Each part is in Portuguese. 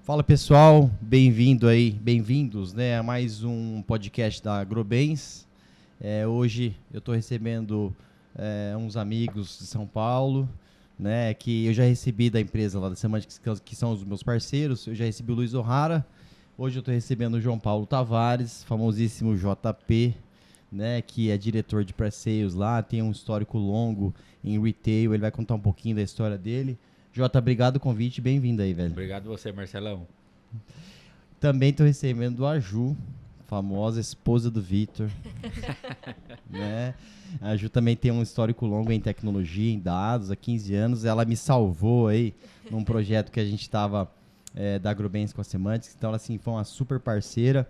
Fala pessoal, bem-vindos, né, a mais um podcast da Agrobens. Hoje eu estou recebendo uns amigos de São Paulo, né, que eu já recebi da empresa lá da Semantics, que são os meus parceiros. Eu já recebi o Luiz O'Hara, hoje eu estou recebendo o João Paulo Tavares, famosíssimo JP, né, que é diretor de pré-sales lá, tem um histórico longo em retail, ele vai contar um pouquinho da história dele. Jota, obrigado o convite, bem-vindo aí, velho. Obrigado você, Marcelão. Também estou recebendo a Ju, famosa esposa do Vitor. Né? A Ju também tem um histórico longo em tecnologia, em dados, há 15 anos. Ela me salvou aí num projeto que a gente estava da Agrobens com a Semantics. Então, ela assim, foi uma super parceira.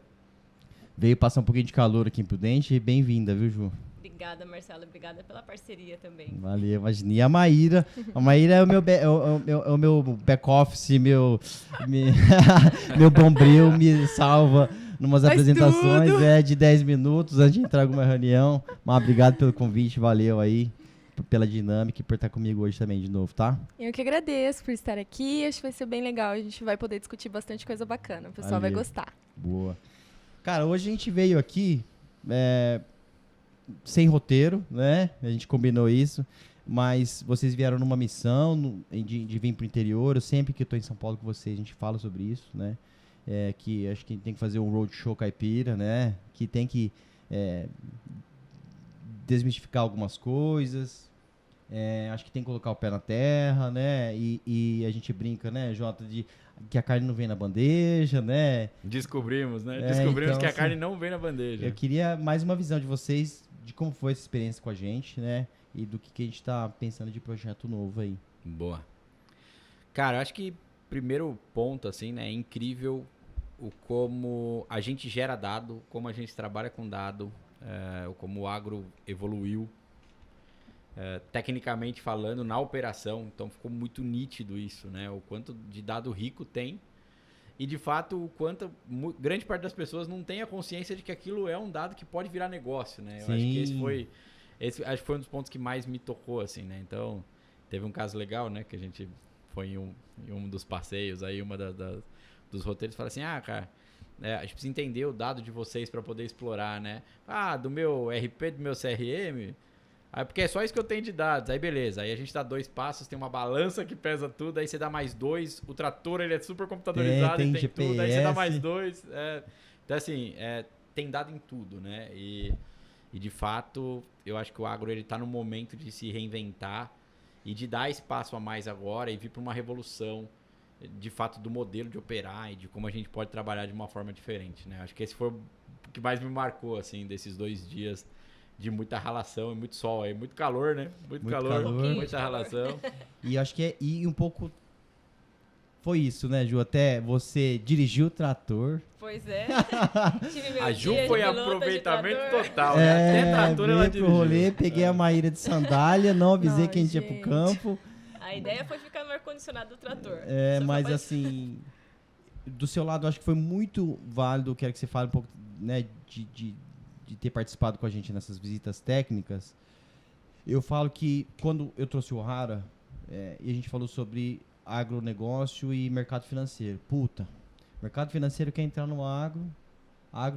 Veio passar um pouquinho de calor aqui em Prudente. Bem-vinda, viu, Ju? Obrigada, Marcelo. Obrigada pela parceria também. Valeu, imagina. E a Maíra é o meu back-office, meu bombril, me salva numas Faz apresentações tudo. de 10 minutos antes de entrar em alguma reunião. Mas obrigado pelo convite, valeu aí, pela dinâmica e por estar comigo hoje também de novo, tá? Eu que agradeço por estar aqui, acho que vai ser bem legal, a gente vai poder discutir bastante coisa bacana, o pessoal vai Valeu. gostar. Boa. Cara, hoje a gente veio aqui sem roteiro, né? A gente combinou isso, mas vocês vieram numa missão de vir pro interior. Eu sempre que estou em São Paulo com vocês, a gente fala sobre isso, né? Que acho que tem que fazer um roadshow caipira, né? Que tem que desmistificar algumas coisas. Acho que tem que colocar o pé na terra, né? E a gente brinca, né, Jota, de que a carne não vem na bandeja, né? Descobrimos, né? Descobrimos então, que a assim, carne não vem na bandeja. Eu queria mais uma visão de vocês, de como foi essa experiência com a gente, né? E do que a gente tá pensando de projeto novo aí. Boa. Cara, acho que primeiro ponto, assim, né? É incrível o como a gente gera dado, como a gente trabalha com dado, como o agro evoluiu, tecnicamente falando, na operação. Então ficou muito nítido isso, né? O quanto de dado rico tem. E, de fato, o quanto grande parte das pessoas não tem a consciência de que aquilo é um dado que pode virar negócio, né? Eu acho que esse foi um dos pontos que mais me tocou, assim, né? Então, teve um caso legal, né? Que a gente foi em um dos passeios, aí dos roteiros, fala assim, cara, a gente precisa entender o dado de vocês para poder explorar, né? Do meu RP, do meu CRM... Aí, porque é só isso que eu tenho de dados. Aí beleza, aí a gente dá 2 passos, tem uma balança que pesa tudo, aí você dá mais 2, o trator ele é super computadorizado e tem GPS. tudo, aí você dá mais 2. Então assim, tem dado em tudo, né? E de fato, eu acho que o agro ele tá no momento de se reinventar e de dar espaço a mais agora e vir para uma revolução, de fato, do modelo de operar e de como a gente pode trabalhar de uma forma diferente, né? Acho que esse foi o que mais me marcou, assim, desses 2 dias de muita ralação e muito sol aí, muito calor, né? Muito calor. Muita ralação. E acho que um pouco foi isso, né, Ju? Até você dirigiu o trator. Pois é. Tive meu A Ju dia de foi piloto de aproveitamento trator. total, né? Até trator ela veio pro dirigiu. rolê, peguei a Maíra de sandália, não avisei Não, que a gente ia pro gente. campo. A ideia foi ficar no ar-condicionado do trator. Mas assim, do seu lado, eu acho que foi muito válido. Quero que você fale um pouco, né, de ter participado com a gente nessas visitas técnicas. Eu falo que quando eu trouxe o O'Hara, e a gente falou sobre agronegócio e mercado financeiro. Mercado financeiro quer entrar no agro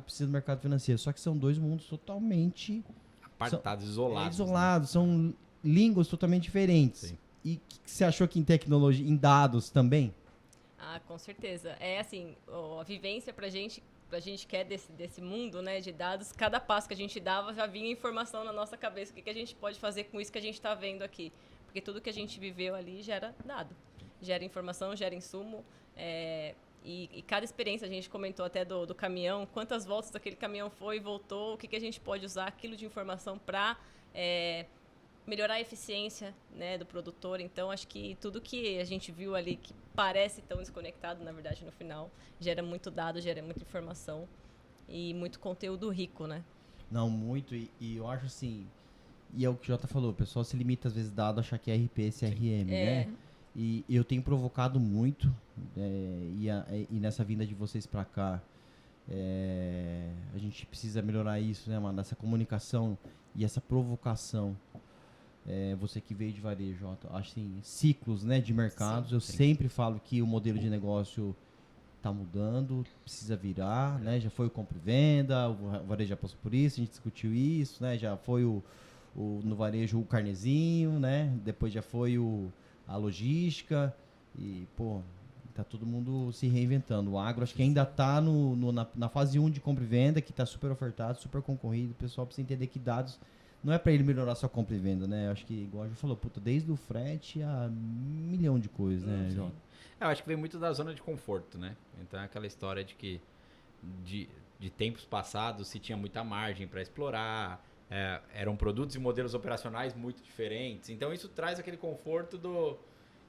precisa do mercado financeiro. Só que são 2 mundos totalmente Apartados, isolados. isolados, são línguas totalmente diferentes. Sim. E o que você achou que em tecnologia, em dados também? Com certeza. É assim, a vivência pra gente que é desse mundo, né, de dados, cada passo que a gente dava já vinha informação na nossa cabeça. O que a gente pode fazer com isso que a gente está vendo aqui? Porque tudo que a gente viveu ali gera dado. Gera informação, gera insumo. E cada experiência, a gente comentou até do caminhão, quantas voltas aquele caminhão foi e voltou, o que a gente pode usar aquilo de informação para melhorar a eficiência, né, do produtor. Então, acho que tudo que a gente viu ali, que parece tão desconectado, na verdade, no final, gera muito dado, gera muita informação e muito conteúdo rico, né? Não, muito. E eu acho assim, e é o que o Jota falou, o pessoal se limita às vezes dado a achar que é RP, CRM, né? E eu tenho provocado muito, e nessa vinda de vocês pra cá, a gente precisa melhorar isso, né, mano? Essa comunicação e essa provocação. Você que veio de varejo, Jota, acho assim, ciclos, né, de mercados. Sim, eu sim. sempre falo que o modelo de negócio tá mudando, precisa virar, né? Já foi o compra e venda, o varejo já passou por isso, a gente discutiu isso, né? Já foi no varejo o carnezinho, né? Depois já foi a logística e, pô, tá todo mundo se reinventando. O agro acho que ainda tá na fase 1 de compra e venda, que tá super ofertado, super concorrido. O pessoal precisa entender que dados não é para ele melhorar só compra e venda, né? Eu acho que, igual a gente falou, puta, desde o frete a 1 milhão de coisas, né, João? Eu acho que vem muito da zona de conforto, né? Então é aquela história de que de tempos passados se tinha muita margem para explorar, eram produtos e modelos operacionais muito diferentes. Então isso traz aquele conforto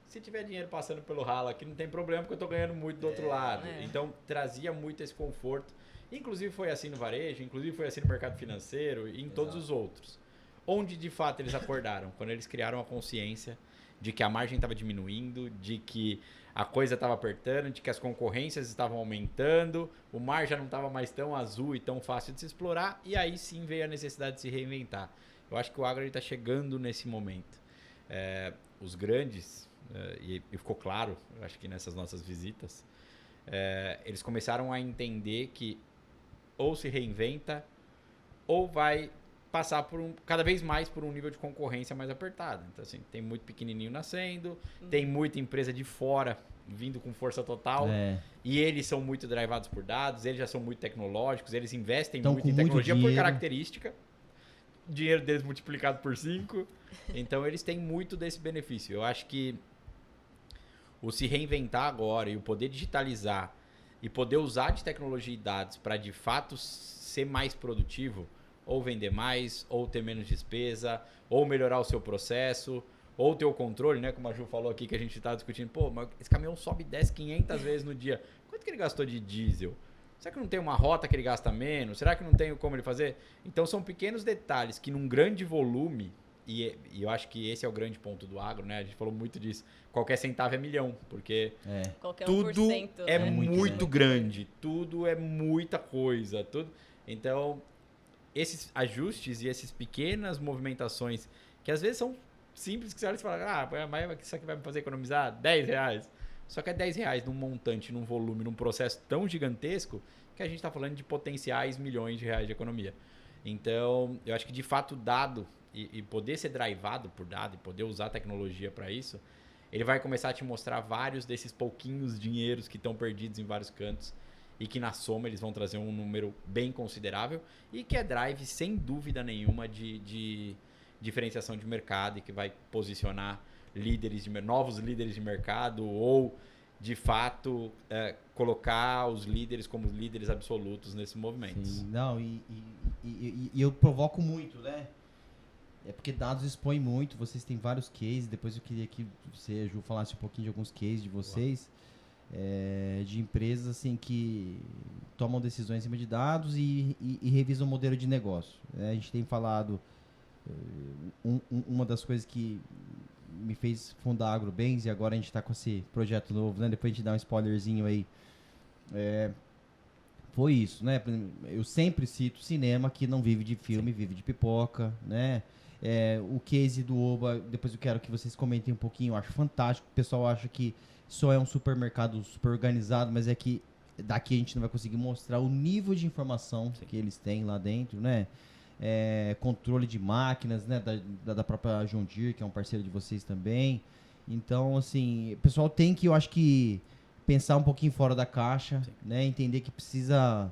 se tiver dinheiro passando pelo ralo aqui, não tem problema, porque eu estou ganhando muito do outro lado. Então trazia muito esse conforto. Inclusive foi assim no varejo, inclusive foi assim no mercado financeiro e em todos os outros. Onde de fato eles acordaram? Quando eles criaram a consciência de que a margem estava diminuindo, de que a coisa estava apertando, de que as concorrências estavam aumentando, o mar já não estava mais tão azul e tão fácil de se explorar, e aí sim veio a necessidade de se reinventar. Eu acho que o agro está chegando nesse momento. Os grandes, e ficou claro, eu acho que nessas nossas visitas, eles começaram a entender que ou se reinventa ou vai passar cada vez mais por um nível de concorrência mais apertado. Então, assim, tem muito pequenininho nascendo, tem muita empresa de fora vindo com força total, e eles são muito drivados por dados, eles já são muito tecnológicos, eles investem muito em tecnologia por característica, o dinheiro deles multiplicado por 5, então eles têm muito desse benefício. Eu acho que o se reinventar agora e o poder digitalizar e poder usar de tecnologia e dados para de fato ser mais produtivo, ou vender mais, ou ter menos despesa, ou melhorar o seu processo, ou ter o controle, né? Como a Ju falou aqui que a gente estava discutindo, pô, mas esse caminhão sobe 10, 500 vezes no dia. Quanto que ele gastou de diesel? Será que não tem uma rota que ele gasta menos? Será que não tem como ele fazer? Então são pequenos detalhes que num grande volume, e eu acho que esse é o grande ponto do agro, né? A gente falou muito disso. Qualquer centavo é milhão, porque Qualquer tudo 1%, é né? muito grande, tudo é muita coisa, tudo. Então esses ajustes e essas pequenas movimentações, que às vezes são simples, que você olha e fala, mas isso aqui vai me fazer economizar R$10. Só que é R$10 num montante, num volume, num processo tão gigantesco, que a gente está falando de potenciais milhões de reais de economia. Então, eu acho que de fato dado, e poder ser drivado por dado, e poder usar a tecnologia para isso, ele vai começar a te mostrar vários desses pouquinhos dinheiros que estão perdidos em vários cantos, e que na soma eles vão trazer um número bem considerável e que é drive, sem dúvida nenhuma, de diferenciação de mercado e que vai posicionar novos líderes de mercado ou, de fato, colocar os líderes como líderes absolutos nesses movimentos. Sim, não, e eu provoco muito, né? É porque dados expõem muito, vocês têm vários cases, depois eu queria que você, Ju, falasse um pouquinho de alguns cases de vocês. De empresas assim que tomam decisões em cima de dados e revisam o modelo de negócio. A gente tem falado, uma das coisas que me fez fundar a AgroBens, e agora a gente está com esse projeto novo, né? Depois a gente dá um spoilerzinho aí, foi isso, né? Eu sempre cito cinema, que não vive de filme, vive de pipoca, né? O case do Oba, depois eu quero que vocês comentem um pouquinho, eu acho fantástico. O pessoal acha que só é um supermercado super organizado, mas é que daqui a gente não vai conseguir mostrar o nível de informação que eles têm lá dentro, né? Controle de máquinas, né? Da própria John Deere, que é um parceiro de vocês também. Então, assim, o pessoal tem que, eu acho que, pensar um pouquinho fora da caixa, né? Entender que precisa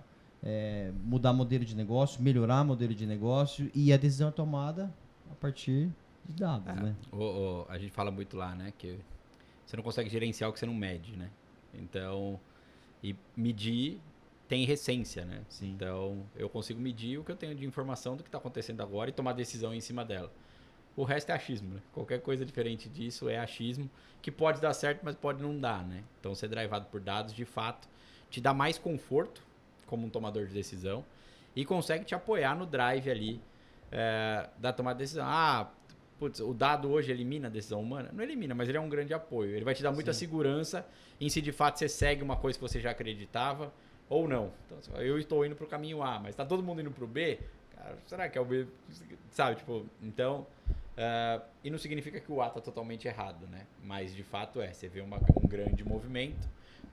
mudar modelo de negócio, melhorar modelo de negócio, e a decisão é tomada a partir de dados, né? A gente fala muito lá, né? Que você não consegue gerenciar o que você não mede, né? Então, e medir tem recência, né? Sim. Então, eu consigo medir o que eu tenho de informação do que está acontecendo agora e tomar decisão em cima dela. O resto é achismo, né? Qualquer coisa diferente disso é achismo, que pode dar certo, mas pode não dar, né? Então, ser drivado por dados, de fato, te dá mais conforto como um tomador de decisão e consegue te apoiar no drive ali da tomada de decisão. Putz, o dado hoje elimina a decisão humana? Não elimina, mas ele é um grande apoio. Ele vai te dar muita segurança em se de fato você segue uma coisa que você já acreditava ou não. Então, eu estou indo para o caminho A, mas está todo mundo indo para o B? Cara, será que é o B? Sabe, tipo, então... e não significa que o A está totalmente errado, né? Mas, de fato, você vê um grande movimento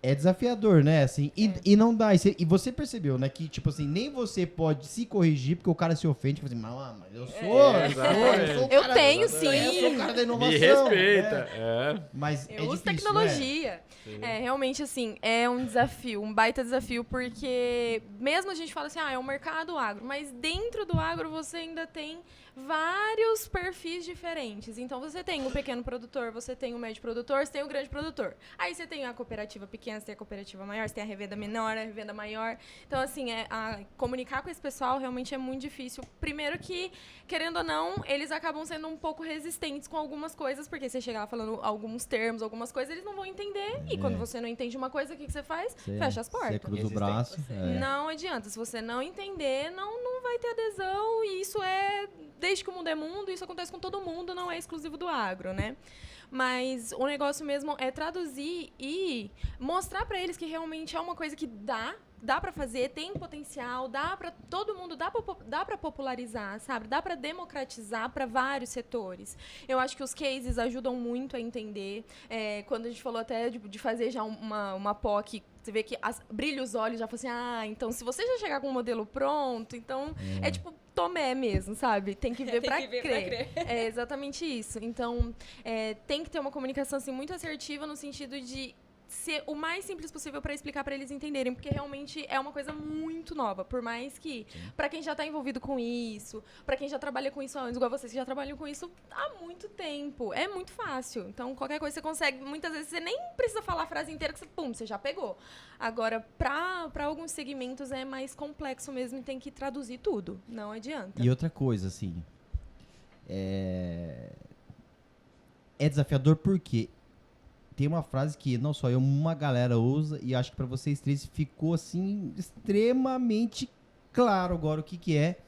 É desafiador, né? Assim, e não dá. E você percebeu, né? Que, tipo assim, nem você pode se corrigir porque o cara se ofende. Tipo assim, mas eu sou. Eu tenho, sim. Eu sou o cara da inovação. Me respeita. Né? Mas Eu é uso difícil, tecnologia. Né? Realmente, assim, é um desafio, um baita desafio, porque mesmo a gente fala assim, é um mercado agro, mas dentro do agro você ainda tem vários perfis diferentes. Então, você tem o pequeno produtor, você tem o médio produtor, você tem o grande produtor. Aí você tem a cooperativa pequena, você tem a cooperativa maior, você tem a revenda menor, a revenda maior. Então, assim, comunicar com esse pessoal realmente é muito difícil. Primeiro que, querendo ou não, eles acabam sendo um pouco resistentes com algumas coisas, porque você chega lá falando alguns termos, algumas coisas, eles não vão entender. E quando você não entende uma coisa, o que você faz? Fecha as portas. Você cruza o braço. Não adianta. Se você não entender, não vai ter adesão. E isso desde que o mundo é mundo, isso acontece com todo mundo, não é exclusivo do agro, né? Mas o negócio mesmo é traduzir e mostrar para eles que realmente é uma coisa que dá para fazer, tem potencial, dá para todo mundo, dá para popularizar, sabe? Dá para democratizar para vários setores. Eu acho que os cases ajudam muito a entender. Quando a gente falou até de fazer já uma POC, você vê que brilha os olhos, já fala assim, então se você já chegar com um modelo pronto, então é tipo Tomé mesmo, sabe? Tem que ver para crer. É exatamente isso. Então, tem que ter uma comunicação assim, muito assertiva no sentido de ser o mais simples possível para explicar para eles entenderem, porque realmente é uma coisa muito nova, por mais que para quem já está envolvido com isso, para quem já trabalha com isso antes, igual vocês que já trabalham com isso há muito tempo, é muito fácil. Então, qualquer coisa você consegue, muitas vezes você nem precisa falar a frase inteira que você já pegou. Agora, para alguns segmentos é mais complexo mesmo e tem que traduzir tudo, não adianta. E outra coisa, assim, é desafiador porque tem uma frase que não só eu, uma galera usa, e acho que para vocês três ficou assim extremamente claro agora o que é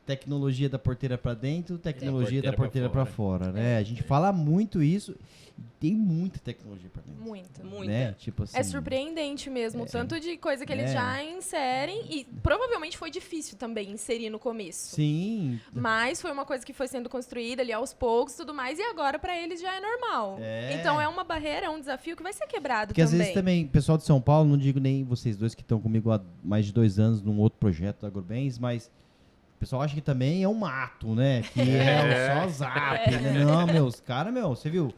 tecnologia da porteira para dentro, tecnologia da porteira para fora, né? A gente fala muito isso, e tem muita tecnologia para dentro. Muita. Né? Tipo assim, é surpreendente mesmo, tanto de coisa que eles já inserem, e provavelmente foi difícil também inserir no começo. Sim. Mas foi uma coisa que foi sendo construída ali aos poucos e tudo mais, e agora para eles já é normal. Então é uma barreira, é um desafio que vai ser quebrado porque também. Às vezes também, pessoal de São Paulo, não digo nem vocês dois que estão comigo há mais de 2 anos num outro projeto da Agrobens, mas o pessoal acha que também é um mato, né? Que é só zap, né? Não, os caras, você viu?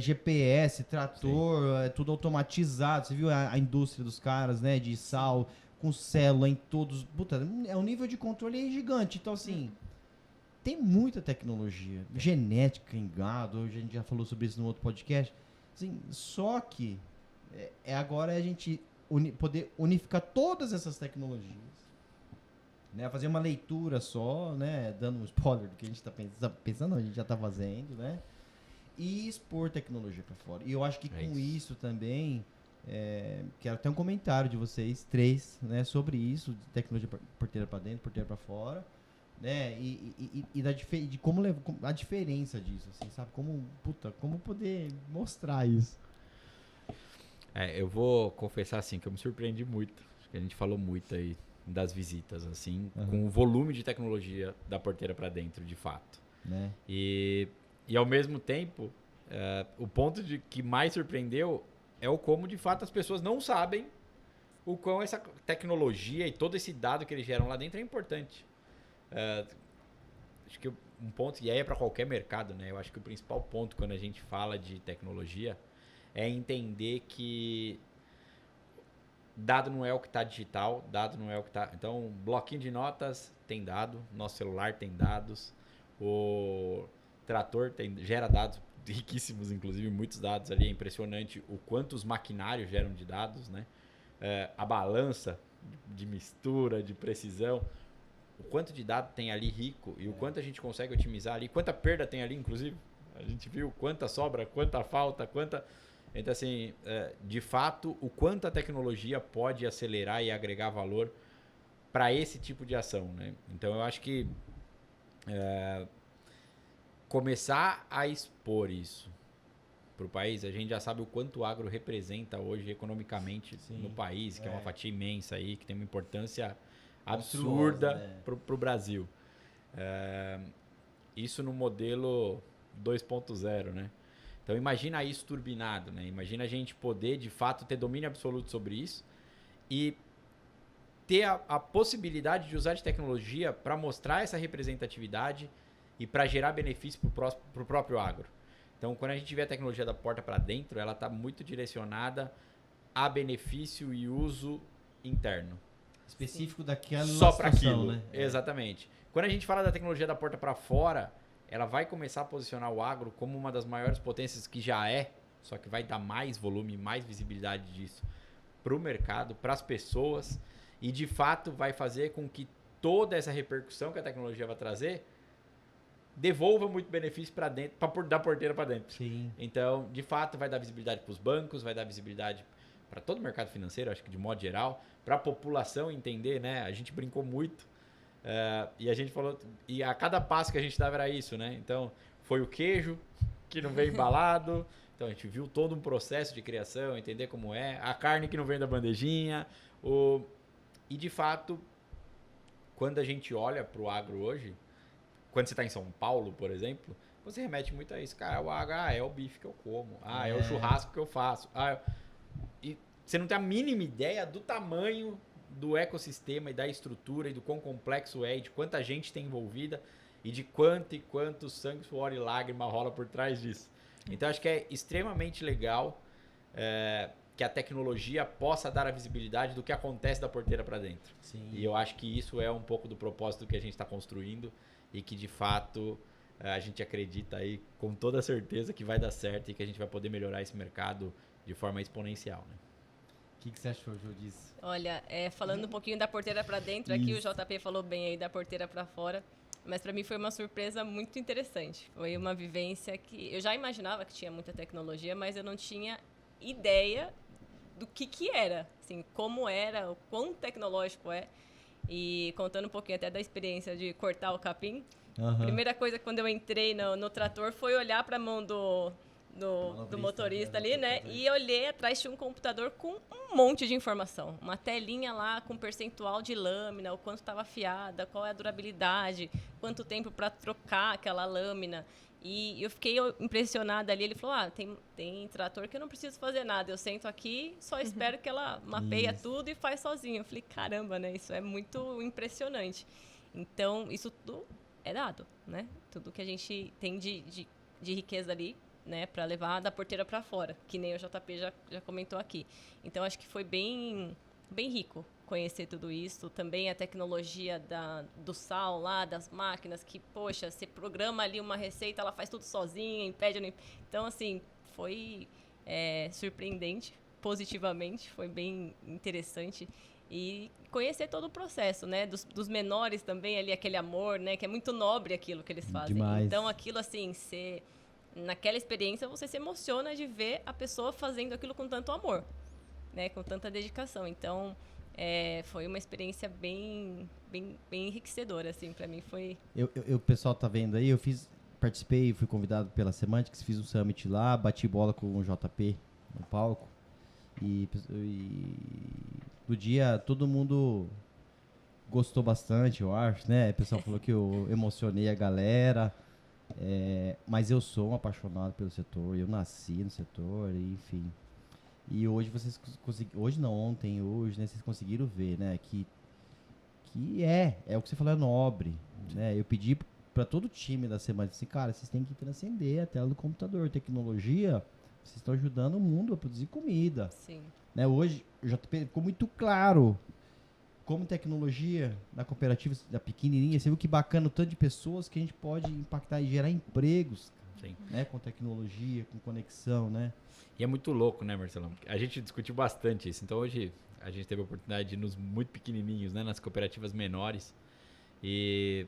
GPS, trator, é tudo automatizado. Você viu a indústria dos caras, né? De sal, com célula em todos. Puta, o nível de controle é gigante. Então, assim, tem muita tecnologia. Genética em gado, hoje a gente já falou sobre isso no outro podcast. Assim, só que agora a gente poder unificar todas essas tecnologias. Né, fazer uma leitura só, né, dando um spoiler do que a gente está pensando, a gente já está fazendo, né, e expor tecnologia para fora. E eu acho que com isso também, quero até um comentário de vocês três, né, sobre isso, de tecnologia porteira para dentro, porteira para fora, né, e de como a diferença disso, assim, sabe, como poder mostrar isso. Eu vou confessar assim que eu me surpreendi muito, acho que a gente falou muito aí das visitas, assim, com o volume de tecnologia da porteira para dentro, de fato. Né? E ao mesmo tempo, o ponto que mais surpreendeu é o como, de fato, as pessoas não sabem o quão essa tecnologia e todo esse dado que eles geram lá dentro é importante. Acho que um ponto, e aí é para qualquer mercado, né? Eu acho que o principal ponto quando a gente fala de tecnologia é entender que dado não é o que está digital, dado não é o que está... Então, bloquinho de notas tem dado, nosso celular tem dados, o trator gera dados riquíssimos, inclusive muitos dados ali, é impressionante o quanto os maquinários geram de dados, né? A balança de mistura, de precisão, o quanto de dado tem ali rico e o quanto a gente consegue otimizar ali, quanta perda tem ali, inclusive, a gente viu quanta sobra, quanta falta, quanta... Então, assim, de fato, o quanto a tecnologia pode acelerar e agregar valor para esse tipo de ação, né? Então, eu acho que começar a expor isso para o país, a gente já sabe o quanto o agro representa hoje economicamente no país, que é uma fatia imensa aí, que tem uma importância absurda para o Brasil. Isso no modelo 2.0, né? Então imagina isso turbinado, né? Imagina a gente poder, de fato, ter domínio absoluto sobre isso e ter a possibilidade de usar de tecnologia para mostrar essa representatividade e para gerar benefício para o próprio agro. Então, quando a gente vê a tecnologia da porta para dentro, ela está muito direcionada a benefício e uso interno. Específico daquela Só para situação, aquilo, né? exatamente. Quando a gente fala da tecnologia da porta para fora, ela vai começar a posicionar o agro como uma das maiores potências que já é, só que vai dar mais volume, mais visibilidade disso para o mercado, para as pessoas, e de fato vai fazer com que toda essa repercussão que a tecnologia vai trazer devolva muito benefício para dentro, da porteira para dentro. Sim. Então, de fato, vai dar visibilidade para os bancos, vai dar visibilidade para todo o mercado financeiro, acho que de modo geral, para a população entender, né? A gente brincou muito e a gente falou, e a cada passo que a gente dava era isso, né? Então, foi o queijo que não veio embalado, então a gente viu todo um processo de criação, entender como é, a carne que não vem da bandejinha, e de fato, quando a gente olha para o agro hoje, quando você está em São Paulo, por exemplo, você remete muito a isso. Cara, o agro é o bife que eu como. É o churrasco que eu faço. E você não tem a mínima ideia do tamanho do ecossistema e da estrutura e do quão complexo é e de quanta gente tem envolvida e de quanto sangue, suor e lágrima rola por trás disso. Então, acho que é extremamente legal que a tecnologia possa dar a visibilidade do que acontece da porteira para dentro. Sim. E eu acho que isso é um pouco do propósito que a gente está construindo e que, de fato, a gente acredita aí com toda certeza que vai dar certo e que a gente vai poder melhorar esse mercado de forma exponencial, né? O que você achou, Jô, disso? Olha, falando um pouquinho da porteira para dentro, aqui o JP falou bem aí da porteira para fora, mas para mim foi uma surpresa muito interessante. Foi uma vivência que eu já imaginava que tinha muita tecnologia, mas eu não tinha ideia do que era, assim, como era, o quão tecnológico é. E contando um pouquinho até da experiência de cortar o capim, a primeira coisa quando eu entrei no trator foi olhar para a mão do motorista ali, né? E olhei atrás, tinha um computador com um monte de informação. Uma telinha lá com percentual de lâmina, o quanto estava afiada, qual é a durabilidade, quanto tempo para trocar aquela lâmina. E eu fiquei impressionada ali. Ele falou, tem trator que eu não preciso fazer nada. Eu sento aqui, só espero que ela mapeia tudo e faz sozinho. Eu falei, caramba, né? Isso é muito impressionante. Então, isso tudo é dado, né? Tudo que a gente tem de riqueza ali, né? Para levar da porteira para fora, que nem o JP já comentou aqui. Então, acho que foi bem rico conhecer tudo isso. Também a tecnologia do sal lá, das máquinas, que, poxa, você programa ali uma receita, ela faz tudo sozinha, impede... Então, assim, foi surpreendente, positivamente, foi bem interessante. E conhecer todo o processo, né? Dos menores também ali, aquele amor, né? Que é muito nobre aquilo que eles fazem. Demais. Então, aquilo, assim, naquela experiência, você se emociona de ver a pessoa fazendo aquilo com tanto amor, né? Com tanta dedicação. Então, foi uma experiência bem enriquecedora, assim, para mim foi... O pessoal tá vendo aí, participei, fui convidado pela Semantics, fiz um summit lá, bati bola com o JP no palco e do dia todo mundo gostou bastante, eu acho, né? O pessoal falou que eu emocionei a galera, mas eu sou um apaixonado pelo setor, eu nasci no setor, enfim... E hoje vocês conseguiram, ontem, né, vocês conseguiram ver, né, que é o que você falou, é nobre, né? Eu pedi para todo o time da semana, assim, cara, vocês têm que transcender a tela do computador, tecnologia, vocês estão ajudando o mundo a produzir comida. Sim. Né, hoje, o JP ficou muito claro como tecnologia da cooperativa, da pequenininha, você viu que bacana o tanto de pessoas que a gente pode impactar e gerar empregos, Sim. né, com tecnologia, com conexão, né? E é muito louco, né, Marcelão? A gente discutiu bastante isso. Então, hoje, a gente teve a oportunidade de ir nos muito pequenininhos, né? Nas cooperativas menores. E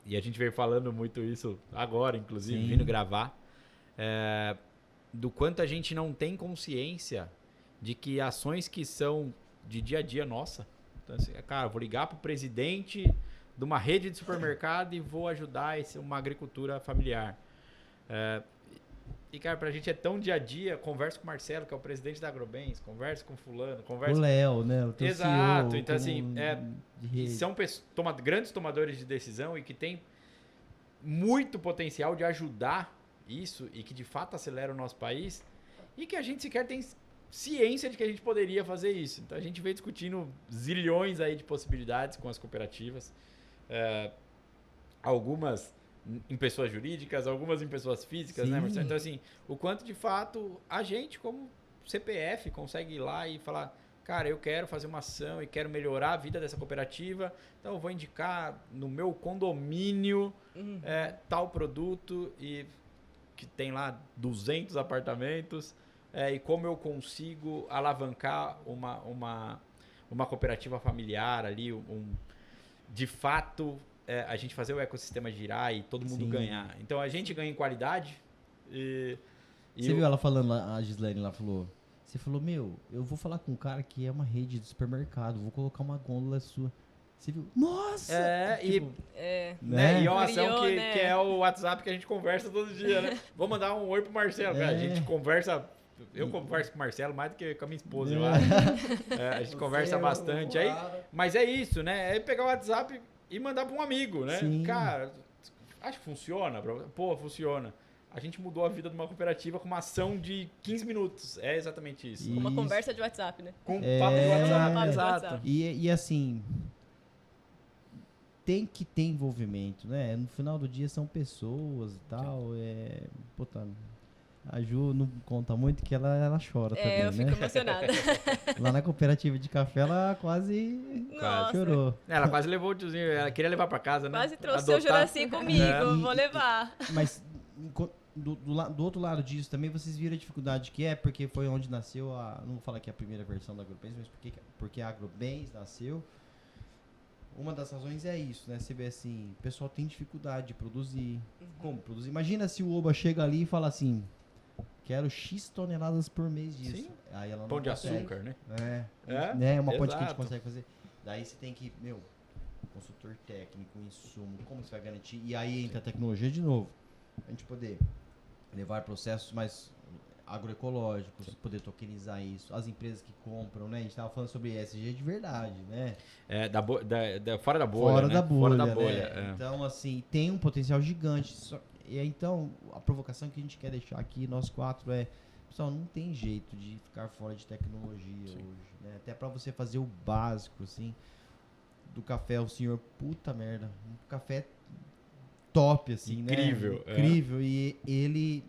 a gente veio falando muito isso agora, inclusive, Sim. vindo gravar. Do quanto a gente não tem consciência de que ações que são de dia a dia nossa. Então, assim, cara, eu vou ligar para o presidente de uma rede de supermercado e vou ajudar uma agricultura familiar. E, cara, pra gente é tão dia a dia, converso com o Marcelo, que é o presidente da Agrobens, converso com fulano, converso... O Léo, né? O teu Exato, CEO, então assim, que são grandes tomadores de decisão e que têm muito potencial de ajudar isso e que de fato acelera o nosso país e que a gente sequer tem ciência de que a gente poderia fazer isso. Então a gente vem discutindo zilhões aí de possibilidades com as cooperativas, algumas em pessoas jurídicas, algumas em pessoas físicas, né, Marcelo? Então assim, o quanto de fato a gente como CPF consegue ir lá e falar, cara, eu quero fazer uma ação e quero melhorar a vida dessa cooperativa, então eu vou indicar no meu condomínio tal produto e que tem lá 200 apartamentos e como eu consigo alavancar uma cooperativa familiar ali, de fato a gente fazer o ecossistema girar e todo mundo ganhar. Então a gente ganha em qualidade Você viu ela falando lá, a Gislaine lá falou... Você falou, eu vou falar com um cara que é uma rede de supermercado, vou colocar uma gôndola sua. Você viu? Nossa! Né? E é uma ação que é o WhatsApp que a gente conversa todo dia, né? Vou mandar um oi pro Marcelo, cara. A gente conversa... Eu converso com o Marcelo mais do que com a minha esposa, eu acho. A gente conversa bastante aí. Mas é isso, né? É pegar o WhatsApp e mandar para um amigo, né? Sim. Cara, acho que funciona. Pô, funciona. A gente mudou a vida de uma cooperativa com uma ação de 15 minutos. É exatamente isso. Uma conversa de WhatsApp, né? Com um papo de WhatsApp, exato. E assim, tem que ter envolvimento, né? No final do dia são pessoas e tal. A Ju não conta muito que ela chora também, né? Eu fico emocionada. Lá na cooperativa de café, ela quase chorou. Ela quase levou o tiozinho, ela queria levar pra casa, né? Quase trouxe o seu Juraci comigo, vou levar. Mas do outro lado disso também, vocês viram a dificuldade que é, porque foi onde nasceu não vou falar que é a primeira versão da AgroBens, mas porque a AgroBens nasceu. Uma das razões é isso, né? Você vê assim, o pessoal tem dificuldade de produzir. Como produzir? Imagina se o Oba chega ali e fala assim... Quero X toneladas por mês disso. Sim. Aí ela não pão de consegue. Açúcar, né? Uma ponte que a gente consegue fazer. Daí você tem que, consultor técnico, insumo, como você vai garantir? E aí entra a tecnologia de novo. A gente poder levar processos mais agroecológicos, poder tokenizar isso. As empresas que compram, né? A gente estava falando sobre ESG de verdade, né? Fora da bolha, Fora né? da bolha, Fora da né? bolha. Então, assim, tem um potencial gigante. E então, a provocação que a gente quer deixar aqui, nós quatro, pessoal, não tem jeito de ficar fora de tecnologia hoje, né? Até para você fazer o básico, assim, do café, o senhor, puta merda, um café top, assim, incrível, né? Incrível, e ele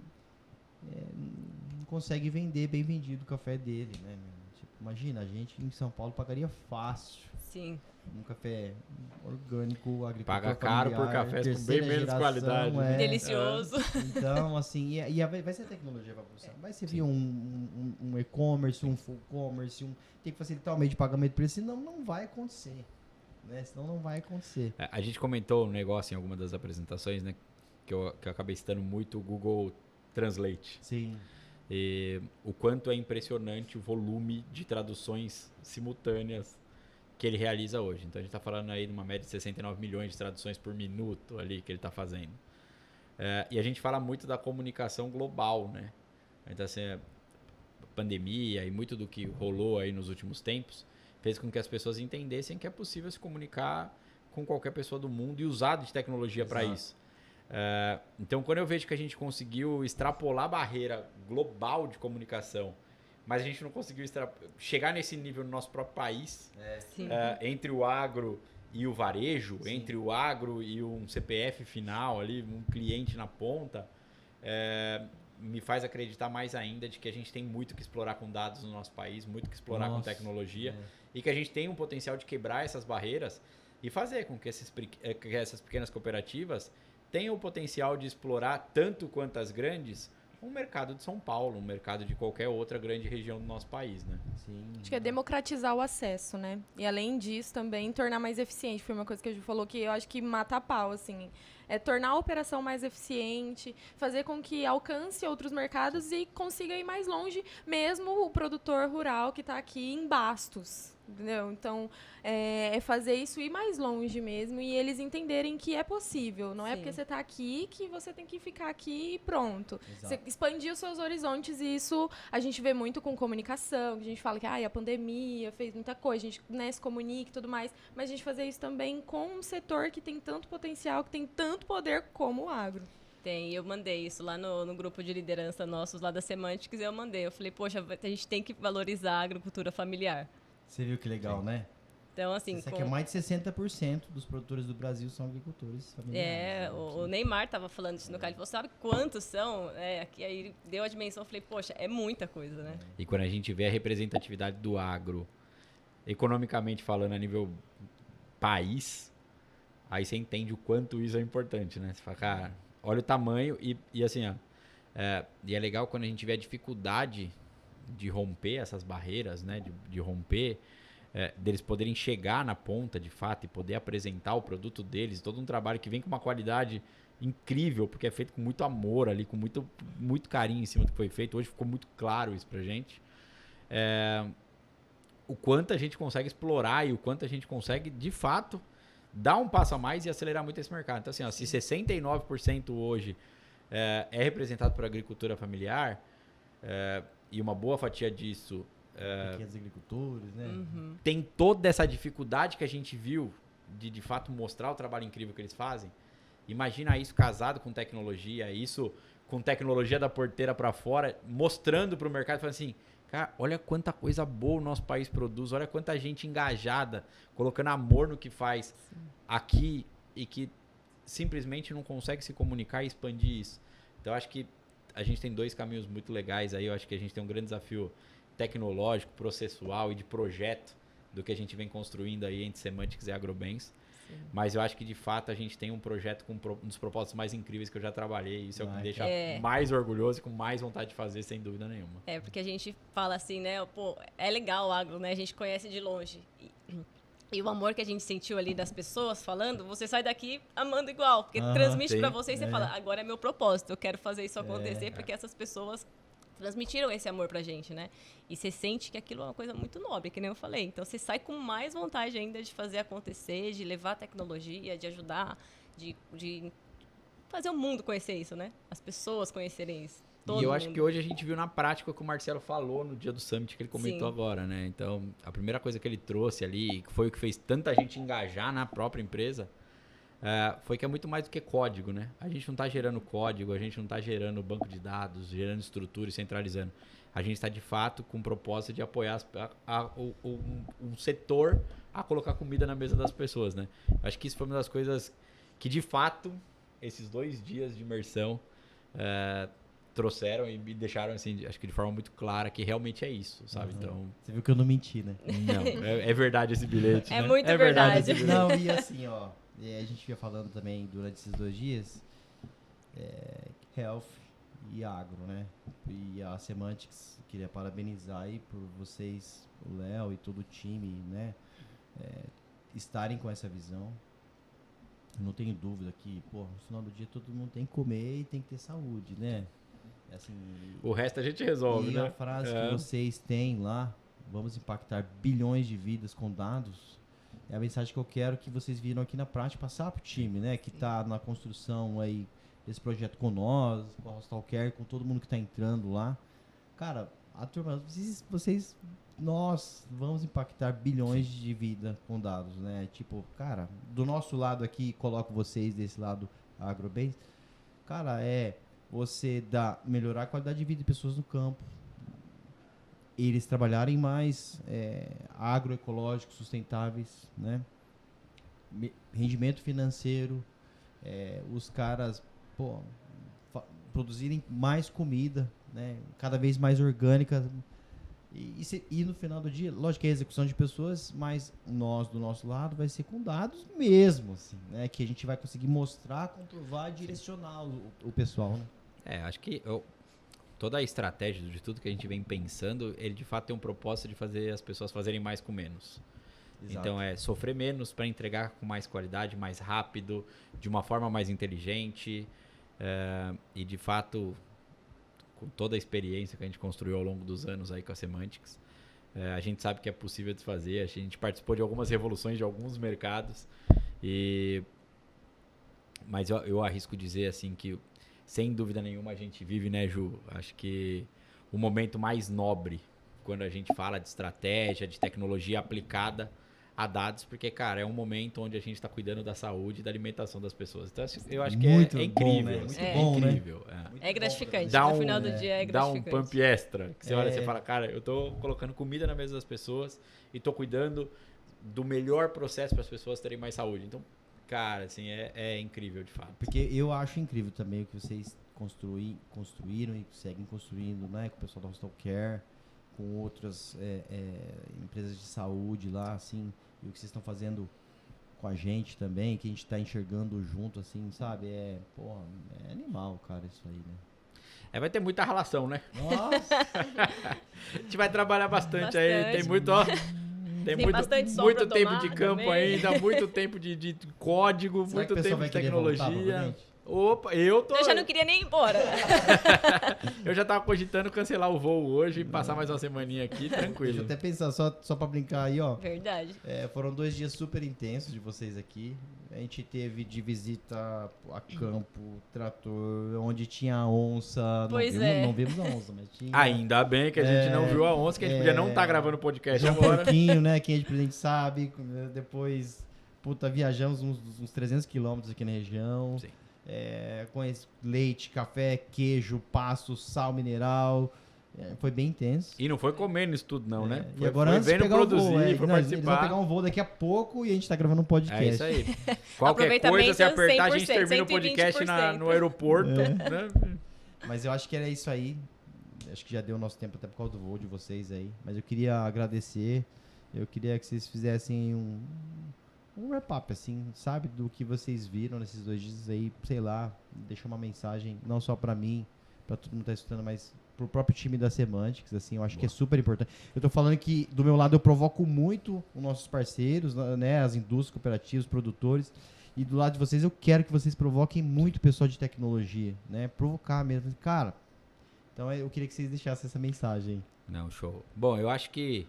não consegue vender bem vendido o café dele, né? Tipo, imagina, a gente em São Paulo pagaria fácil. Sim. Um café orgânico, agricultor paga caro familiar, por cafés com bem menos qualidade. Delicioso. Então, assim, vai ser tecnologia para você. Vai ser via um e-commerce, um full commerce, tem que facilitar o meio de pagamento para isso, senão não vai acontecer. Né? Senão não vai acontecer. A gente comentou um negócio em alguma das apresentações, né? Que eu acabei citando muito o Google Translate. Sim. E o quanto é impressionante o volume de traduções simultâneas que ele realiza hoje. Então a gente está falando aí de uma média de 69 milhões de traduções por minuto ali que ele está fazendo. E a gente fala muito da comunicação global, né? Então assim, a pandemia e muito do que rolou aí nos últimos tempos fez com que as pessoas entendessem que é possível se comunicar com qualquer pessoa do mundo e usar de tecnologia para isso. Então quando eu vejo que a gente conseguiu extrapolar a barreira global de comunicação, mas a gente não conseguiu chegar nesse nível no nosso próprio país, entre o agro e o varejo, sim, entre o agro e um CPF final ali, um cliente na ponta, me faz acreditar mais ainda de que a gente tem muito que explorar com dados no nosso país, muito que explorar com tecnologia, e que a gente tem um potencial de quebrar essas barreiras e fazer com que essas pequenas cooperativas tenham o potencial de explorar, tanto quanto as grandes, um mercado de São Paulo, um mercado de qualquer outra grande região do nosso país, né? Sim. Acho que é democratizar o acesso, né? E além disso, também tornar mais eficiente. Foi uma coisa que a Ju falou que eu acho que mata a pau, assim. É tornar a operação mais eficiente, fazer com que alcance outros mercados e consiga ir mais longe, mesmo o produtor rural que está aqui em Bastos, entendeu? Então, é fazer isso ir mais longe mesmo e eles entenderem que é possível. Não é porque você está aqui que você tem que ficar aqui e pronto. Exato. Você expandir os seus horizontes e isso a gente vê muito com comunicação, que a gente fala que a pandemia fez muita coisa, a gente se comunica e tudo mais, mas a gente fazer isso também com um setor que tem tanto potencial, que tem tanto poder como o agro. Tem, eu mandei isso lá no grupo de liderança nossos, lá da Semantics, eu mandei. Eu falei, poxa, a gente tem que valorizar a agricultura familiar. Você viu que legal, né? Então, assim... Isso aqui é mais de 60% dos produtores do Brasil são agricultores familiares. O Neymar estava falando isso no cara, ele falou, sabe quantos são? Aqui aí ele deu a dimensão, eu falei, poxa, é muita coisa, né? E quando a gente vê a representatividade do agro, economicamente falando, a nível país, aí você entende o quanto isso é importante, né? Você fala, cara, olha o tamanho e assim, ó, e é legal quando a gente vê a dificuldade de romper essas barreiras, né? De romper, deles poderem chegar na ponta, de fato, e poder apresentar o produto deles, todo um trabalho que vem com uma qualidade incrível, porque é feito com muito amor ali, com muito, muito carinho em cima do que foi feito. Hoje ficou muito claro isso pra gente. O quanto a gente consegue explorar e o quanto a gente consegue, de fato, dar um passo a mais e acelerar muito esse mercado. Então, assim, ó, se 69% hoje é representado por agricultura familiar, e uma boa fatia disso Pequenos agricultores, né? tem toda essa dificuldade que a gente viu de fato mostrar o trabalho incrível que eles fazem. Imagina isso casado com tecnologia, isso com tecnologia da porteira para fora, mostrando para o mercado, falando assim, cara, olha quanta coisa boa o nosso país produz, olha quanta gente engajada, colocando amor no que faz aqui e que simplesmente não consegue se comunicar e expandir isso. Então, acho que a gente tem 2 caminhos muito legais aí. Eu acho que a gente tem um grande desafio tecnológico, processual e de projeto do que a gente vem construindo aí entre Semantics e Agrobens. Sim. Mas eu acho que, de fato, a gente tem um projeto com um dos propósitos mais incríveis que eu já trabalhei. Isso é o que me deixa mais orgulhoso e com mais vontade de fazer, sem dúvida nenhuma. Porque a gente fala assim, né? Pô, é legal o agro, né? A gente conhece de longe. E o amor que a gente sentiu ali das pessoas falando, você sai daqui amando igual. Porque transmite pra você e você fala, agora é meu propósito, eu quero fazer isso acontecer, porque essas pessoas transmitiram esse amor pra gente, né? E você sente que aquilo é uma coisa muito nobre, que nem eu falei. Então, você sai com mais vontade ainda de fazer acontecer, de levar tecnologia, de ajudar, de fazer o mundo conhecer isso, né? As pessoas conhecerem isso. E eu acho que hoje a gente viu na prática o que o Marcelo falou no dia do Summit, que ele comentou agora, né? Então, a primeira coisa que ele trouxe ali, que foi o que fez tanta gente engajar na própria empresa, foi que é muito mais do que código, né? A gente não está gerando código, a gente não está gerando banco de dados, gerando estrutura e centralizando. A gente está, de fato, com o propósito de apoiar um setor a colocar comida na mesa das pessoas, né? Acho que isso foi uma das coisas que, de fato, esses 2 dias de imersão trouxeram e me deixaram, assim, acho que de forma muito clara que realmente é isso, sabe? Então... Você viu que eu não menti, né? Não, é verdade esse bilhete, É né? muito verdade. Esse bilhete. Não, e assim, ó, a gente ia falando também durante esses 2 dias, health e agro, né? E a Semantics, queria parabenizar aí por vocês, o Léo e todo o time, né? Estarem com essa visão. Não tenho dúvida que, pô, no final do dia todo mundo tem que comer e tem que ter saúde, né? Assim, o resto a gente resolve, e né? a frase que vocês têm lá, vamos impactar bilhões de vidas com dados, é a mensagem que eu quero que vocês viram aqui na prática passar pro time, né? Que tá na construção aí desse projeto com nós, com a Hostal Care, com todo mundo que tá entrando lá. Cara, a turma, nós vamos impactar bilhões de vida com dados, né? Tipo, cara, do nosso lado aqui, coloco vocês desse lado Agrobens, cara, você melhorar a qualidade de vida de pessoas no campo, eles trabalharem mais agroecológicos, sustentáveis, né? Rendimento financeiro, os caras produzirem mais comida, né? Cada vez mais orgânica. E no final do dia, lógico que é a execução de pessoas, mas nós, do nosso lado, vai ser com dados mesmo, assim, né? Que a gente vai conseguir mostrar, comprovar e direcionar o pessoal, né? Acho que toda a estratégia de tudo que a gente vem pensando, ele de fato tem um propósito de fazer as pessoas fazerem mais com menos. Exato. Então é sofrer menos para entregar com mais qualidade, mais rápido, de uma forma mais inteligente, e de fato, com toda a experiência que a gente construiu ao longo dos anos aí com a Semantics, a gente sabe que é possível de fazer. A gente participou de algumas revoluções de alguns mercados, mas eu arrisco dizer assim que, sem dúvida nenhuma, a gente vive, né, Ju? Acho que o momento mais nobre, quando a gente fala de estratégia, de tecnologia aplicada a dados, porque, cara, é um momento onde a gente está cuidando da saúde e da alimentação das pessoas. Então, eu acho que Muito é bom, incrível. né? Muito é bom, né? incrível. É gratificante. Dá No um- final do dia é Dá um gratificante. pump extra. Que você olha e É. você fala, cara, eu tô colocando comida na mesa das pessoas e tô cuidando do melhor processo para as pessoas terem mais saúde. Então, cara, assim, é incrível, de fato. Porque eu acho incrível também o que vocês construíram e seguem construindo, né? Com o pessoal da Hostel Care, com outras empresas de saúde lá, assim, e o que vocês estão fazendo com a gente também, que a gente tá enxergando junto, assim, sabe? É animal, cara, isso aí, né? Vai ter muita relação, né? Nossa! A gente vai trabalhar bastante aí. Tem Bastante. muito, ó. Tem Tem bastante sol muito pra tempo tomar de campo também. ainda, muito tempo de código, Será que muito o pessoal tempo vai de querer voltar pra tecnologia. Prudente? Opa, eu Eu já não queria nem ir embora. Eu já tava cogitando cancelar o voo hoje e passar mais uma semaninha aqui, Deixa eu tranquilo. até pensar, só pra brincar aí, ó. Verdade. Foram 2 dias super intensos de vocês aqui. A gente teve de visita a campo, trator, onde tinha onça. Pois Não vimos a onça, mas tinha. Ainda bem que a gente não viu a onça, que a gente podia não estar gravando o podcast Tinha um agora. porquinho, né? Quem é de Prudente sabe. Depois, viajamos uns 300 quilômetros aqui na região. Sim. Com leite, café, queijo, pasto, sal mineral. Foi bem intenso. E não foi comendo isso tudo, não, né? E agora, antes de vendo pegar produzir, o voo, foi eles vão participar. pegar um voo daqui a pouco e a gente tá gravando um podcast. É isso aí. Qualquer Aproveitamento coisa, se apertar, a gente 100%, termina o podcast 120%. no aeroporto. Né? Mas eu acho que era isso aí. Acho que já deu o nosso tempo até por causa do voo de vocês aí. Mas eu queria agradecer. Eu queria que vocês fizessem um wrap-up, assim, sabe? Do que vocês viram nesses 2 dias aí. Sei lá, deixar uma mensagem, não só pra mim, pra todo mundo que tá escutando, mas pro próprio time da Semantics, assim. Eu acho que é super importante. Eu tô falando que, do meu lado, eu provoco muito os nossos parceiros, né? As indústrias cooperativas, os produtores. E do lado de vocês, eu quero que vocês provoquem muito o pessoal de tecnologia, né? Provocar mesmo. Cara, então eu queria que vocês deixassem essa mensagem. Não, show. Bom, eu acho que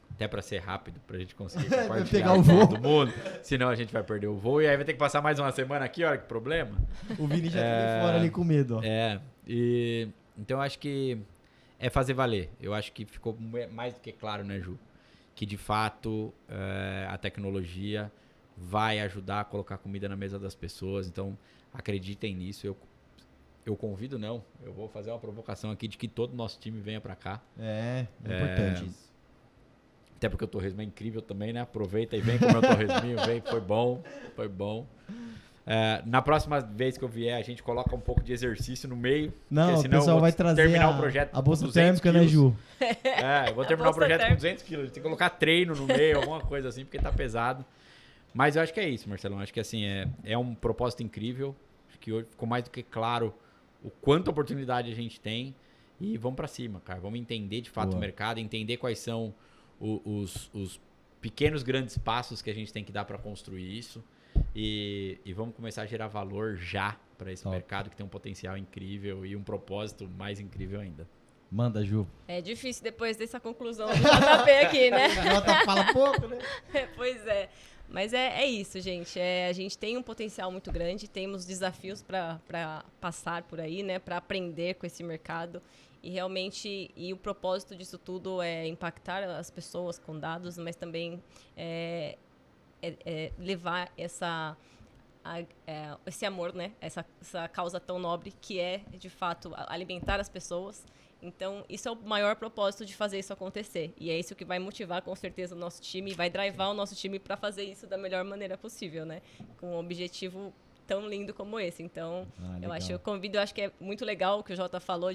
até pra ser rápido, pra gente conseguir compartilhar pegar o com voo. todo mundo, senão a gente vai perder o voo e aí vai ter que passar mais uma semana aqui, olha que problema. O Vini já tá fora ali com medo, ó. Então eu acho que é fazer valer. Eu acho que ficou mais do que claro, né, Ju? Que de fato a tecnologia vai ajudar a colocar comida na mesa das pessoas. Então acreditem nisso. Eu convido, não. Eu vou fazer uma provocação aqui de que todo o nosso time venha pra cá. É importante isso. Até porque o torresmo é incrível também, né? Aproveita e vem comer o torresminho, vem. Foi bom. Na próxima vez que eu vier, a gente coloca um pouco de exercício no meio. Não, porque o senão eu pessoal vou vai trazer terminar o projeto a bolsa com 200 térmica, né, quilos. Ju? Eu vou terminar o bolsa projeto com térmica. 200 quilos. Tem que colocar treino no meio, alguma coisa assim, porque tá pesado. Mas eu acho que é isso, Marcelão. Acho que assim, é um propósito incrível. Acho que hoje ficou mais do que claro o quanto oportunidade a gente tem. E vamos pra cima, cara. Vamos entender de fato Boa. o mercado, entender quais são os pequenos, grandes passos que a gente tem que dar para construir isso. E vamos começar a gerar valor já para esse Top. mercado que tem um potencial incrível e um propósito mais incrível ainda. Manda, Ju. É difícil depois dessa conclusão do JP aqui, né? Jota fala pouco, né? Pois é. Mas é isso, gente. A gente tem um potencial muito grande, temos desafios para passar por aí, né? Para aprender com esse mercado. E realmente, o propósito disso tudo é impactar as pessoas com dados, mas também levar esse amor, né? Essa causa tão nobre que é, de fato, alimentar as pessoas. Então, isso é o maior propósito de fazer isso acontecer. E é isso que vai motivar, com certeza, o nosso time, vai drivar o nosso time para fazer isso da melhor maneira possível, né? Com um objetivo tão lindo como esse. Então, eu acho que é muito legal o que o Jota falou.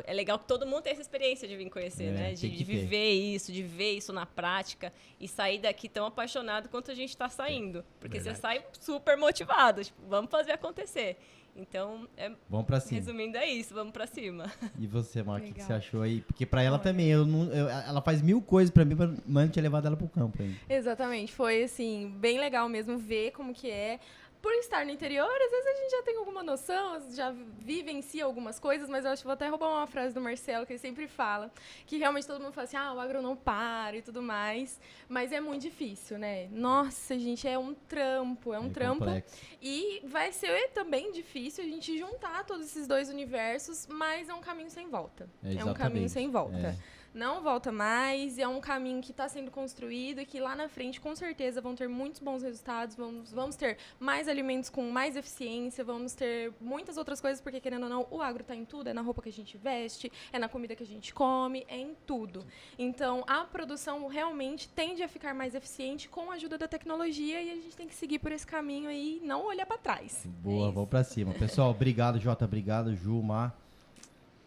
É legal que todo mundo tenha essa experiência de vir conhecer, né? De viver isso, de ver isso na prática e sair daqui tão apaixonado quanto a gente está saindo. Porque Verdade. você sai super motivado, tipo, vamos fazer acontecer. Então, Vamos pra cima. resumindo, é isso, vamos pra cima. E você, Mar, o que Legal. você achou aí? Porque pra ela também, ela faz 1000 coisas pra mim, mas não tinha levado ela pro campo ainda. Exatamente, foi assim, bem legal mesmo ver como que é. Por estar no interior, às vezes a gente já tem alguma noção, já vivencia algumas coisas, mas eu acho que vou até roubar uma frase do Marcelo, que ele sempre fala, que realmente todo mundo fala assim, o agro não para e tudo mais, mas é muito difícil, né? Nossa, gente, é um trampo, Complexo. e vai ser também difícil a gente juntar todos esses dois universos, mas é um caminho sem volta. É um caminho sem volta. não volta mais, é um caminho que está sendo construído e que lá na frente, com certeza, vão ter muitos bons resultados, vamos ter mais alimentos com mais eficiência, vamos ter muitas outras coisas, porque, querendo ou não, o agro está em tudo, é na roupa que a gente veste, é na comida que a gente come, é em tudo. Então, a produção realmente tende a ficar mais eficiente com a ajuda da tecnologia e a gente tem que seguir por esse caminho aí e não olhar para trás. Boa, vamos pra cima. Pessoal, obrigado, Jota, obrigado, Ju, Mar.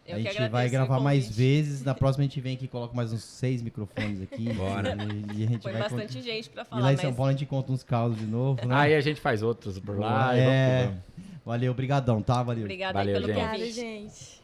Eu A que gente agradeço vai o gravar mais convite. vezes. Na próxima a gente vem aqui e coloca mais uns 6 microfones aqui. Bora. E a gente Foi vai bastante gente pra E falar, lá em mas São Paulo a gente conta uns causos de novo, né? Aí a gente faz outros por lá. e É. vamos. Valeu, brigadão, tá? Valeu. obrigada Valeu, aí pelo gente. Obrigada, convite. gente.